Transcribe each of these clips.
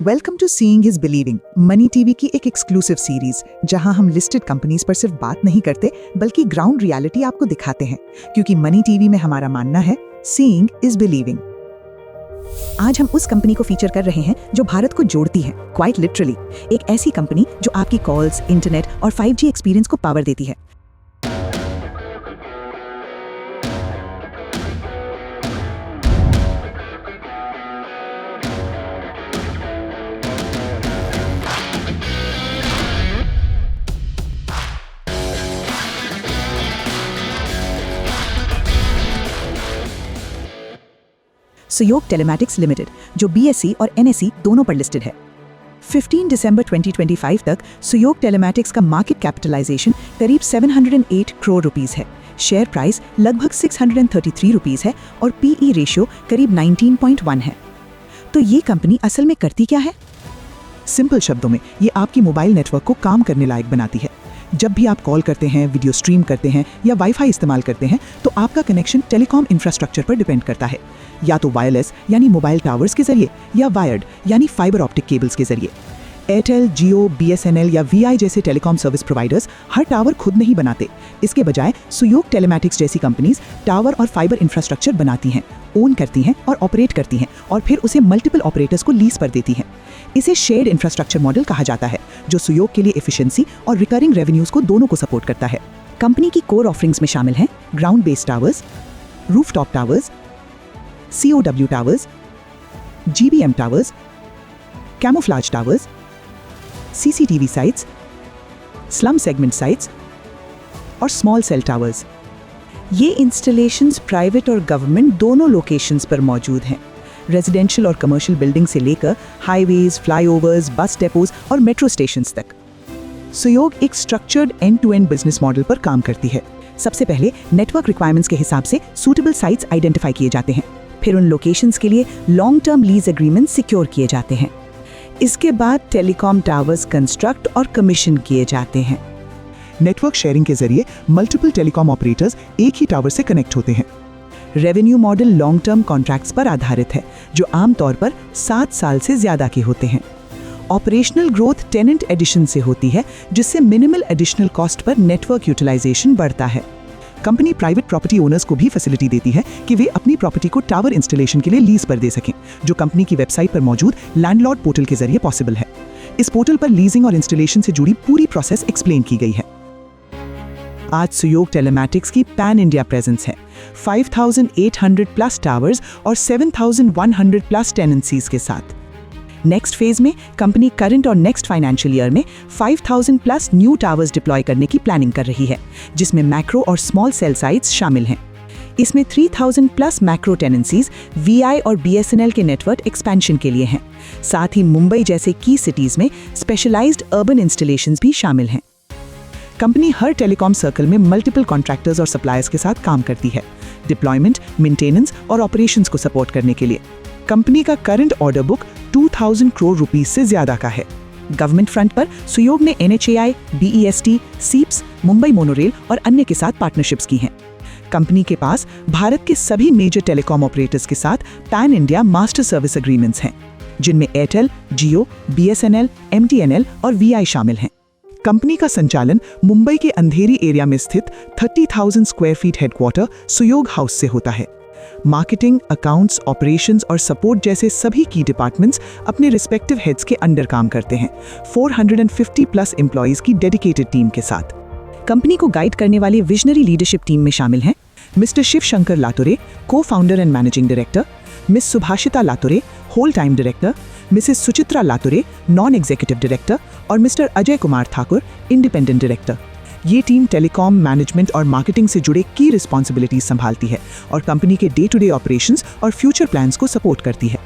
Welcome to seeing is believing, money TV की एक exclusive series जहां हम लिस्टेड कंपनीज पर सिर्फ बात नहीं करते बल्कि ग्राउंड रियलिटी आपको दिखाते हैं, क्योंकि मनी टीवी में हमारा मानना है सीइंग इज बिलीविंग। आज हम उस कंपनी को फीचर कर रहे हैं जो भारत को जोड़ती है, क्वाइट लिटरली। एक ऐसी कंपनी जो आपकी कॉल्स, इंटरनेट और 5G एक्सपीरियंस को पावर देती है। सुयोग टेलीमैटिक्स लिमिटेड, जो BSE और NSE दोनों पर लिस्टेड है। 15 दिसंबर 2025 तक सुयोग टेलीमैटिक्स का मार्केट कैपिटलाइजेशन करीब 708 करोड़ रुपीस है। शेयर प्राइस लगभग 633 रुपीस है और PE रेशियो करीब 19.1 है। तो ये कंपनी असल में करती क्या है? सिंपल शब्दों में ये आपकी मोबाइल नेटवर्क को काम करने लायक बनाती है। जब भी आप कॉल करते हैं, वीडियो स्ट्रीम करते हैं या वाईफाई इस्तेमाल करते हैं, तो आपका कनेक्शन टेलीकॉम इंफ्रास्ट्रक्चर पर डिपेंड करता है, या तो वायरलेस यानी मोबाइल टावर्स के जरिए या वायर्ड यानी फाइबर ऑप्टिक केबल्स के जरिए। एयरटेल, जियो, BSNL या VI जैसे टेलीकॉम सर्विस प्रोवाइडर्स हर टावर खुद नहीं बनाते। इसके बजाय सुयोग टेलीमैटिक्स जैसी कंपनीज टावर और फाइबर इंफ्रास्ट्रक्चर बनाती हैं, ओन करती हैं और ऑपरेट करती हैं, और फिर उसे मल्टीपल ऑपरेटर्स को लीज पर देती हैं। इसे शेयर्ड इंफ्रास्ट्रक्चर मॉडल कहा जाता है, जो सुयोग के लिए एफिशिएंसी और रिकरिंग रेवेन्यूज को दोनों को सपोर्ट करता है। कंपनी की कोर ऑफरिंग्स में शामिल हैं ground based towers, rooftop towers, COW towers, GBM towers, camouflage towers, CCTV sites, slum segment sites और स्मॉल सेल टावर्स। ये इंस्टॉलेशंस प्राइवेट और गवर्नमेंट दोनों लोकेशंस पर मौजूद हैं। रेजिडेंशियल और कमर्शियल बिल्डिंग से लेकर हाईवेज, फ्लाईओवर्स, बस डेपोज और मेट्रो स्टेशंस तक। सुयोग एक structured end to end business model पर काम करती है। सबसे पहले नेटवर्क रिक्वायरमेंट्स के हिसाब से सूटेबल साइट्स आइडेंटिफाई किए जाते हैं, फिर उन लोकेशंस के लिए long term lease agreement secure किए जाते हैं। इसके बाद टेलीकॉम टावर्स कंस्ट्रक्ट और कमीशन किए जाते हैं। नेटवर्क शेयरिंग के जरिए मल्टीपल टेलीकॉम ऑपरेटर्स एक ही टावर से कनेक्ट होते हैं। Revenue model long term contracts पर आधारित है, जो आमतौर पर 7 साल से ज्यादा के होते हैं। ऑपरेशनल ग्रोथ टेनेंट एडिशन से होती है, जिससे मिनिमल एडिशनल कॉस्ट पर नेटवर्क यूटिलाइजेशन बढ़ता है। कंपनी प्राइवेट प्रॉपर्टी ओनर्स को भी फैसिलिटी देती है कि वे अपनी प्रॉपर्टी को टावर इंस्टॉलेशन के लिए लीज पर दे सकें, जो कंपनी की वेबसाइट पर मौजूद लैंडलॉर्ड पोर्टल के जरिए पॉसिबल है। इस पोर्टल पर लीजिंग और इंस्टॉलेशन से जुड़ी पूरी प्रोसेस एक्सप्लेन की गई है। आज सुयोग टेलीमैटिक्स की पैन इंडिया प्रेजेंस है, 5,800 प्लस टावर्स और 7,100 प्लस टेनेंसीज के साथ। नेक्स्ट फेज में कंपनी करंट और नेक्स्ट फाइनेंशियल ईयर में 5,000 प्लस न्यू टावर्स डिप्लॉय करने की प्लानिंग कर रही है, जिसमें मैक्रो और स्मॉल सेल साइट्स शामिल हैं। इसमें 3,000 प्लस मैक्रो टेनेंसीज VI और BSNL के नेटवर्क एक्सपेंशन के लिए हैं। साथ ही मुंबई जैसे की सिटीज में स्पेशलाइज्ड अर्बन इंस्टॉलेशंस भी शामिल हैं। कंपनी हर टेलीकॉम सर्कल में मल्टीपल कॉन्ट्रैक्टर्स और सप्लायर्स के साथ काम करती है, डिप्लॉयमेंट, मेंटेनेंस और ऑपरेशंस को सपोर्ट करने के लिए। कंपनी का current order book 2,000 crore rupees से ज्यादा का है। गवर्नमेंट फ्रंट पर सुयोग ने NHAI, BEST, सीप्स, मुंबई मोनोरेल और अन्य के साथ पार्टनरशिप्स की हैं। कंपनी के पास भारत के सभी मेजर टेलीकॉम ऑपरेटर्स के साथ pan India master service agreements हैं, जिनमें एयरटेल, जियो, BSNL, MTNL और VI शामिल हैं। कंपनी का संचालन मुंबई के अंधेरी एरिया में स्थित 30,000 स्क्वायर फीट हेडक्वार्टर सुयोग हाउस से होता है। मार्केटिंग, अकाउंट्स, ऑपरेशंस और सपोर्ट जैसे सभी की डिपार्टमेंट्स अपने रिस्पेक्टिव हेड्स के अंडर काम करते हैं, 450 प्लस एम्प्लॉइज की डेडिकेटेड टीम के साथ। कंपनी को गाइड करने वाली विजनरी लीडरशिप टीम में शामिल हैं mister Shiv Shankar Lature, cofounder and managing director, miss Subhashita Lature, whole time director, Mrs Suchitra Lature, non executive director और mister Ajay Kumar Thakur, independent director. ये टीम टेलीकॉम, मैनेजमेंट और मार्केटिंग से जुड़े की रिस्पॉन्सिबिलिटीज संभालती है और कंपनी के डे टू डे ऑपरेशंस और फ्यूचर प्लान्स को सपोर्ट करती है।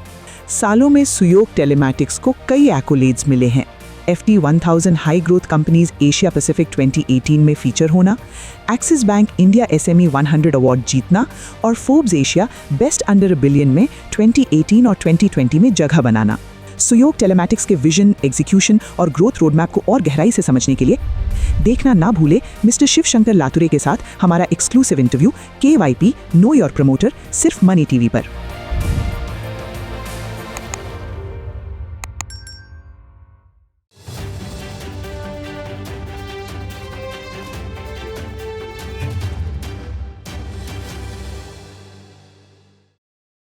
सालों में सुयोग टेलीमैटिक्स को कई एक्कोलेड्स मिले हैं। FT1000 high growth companies Asia Pacific 2018 में फीचर होना, axis bank India SME 100 award जीतना और Forbes Asia best under $1 billion में 2018 और 2020 में जगह बनाना। सुयोग टेलीमैटिक्स के विजन, एग्जीक्यूशन और ग्रोथ रोडमैप को और गहराई से समझने के लिए देखना ना भूले मिस्टर शिव शंकर लातुरे के साथ हमारा exclusive interview KYP know your promoter, सिर्फ मनी टीवी पर।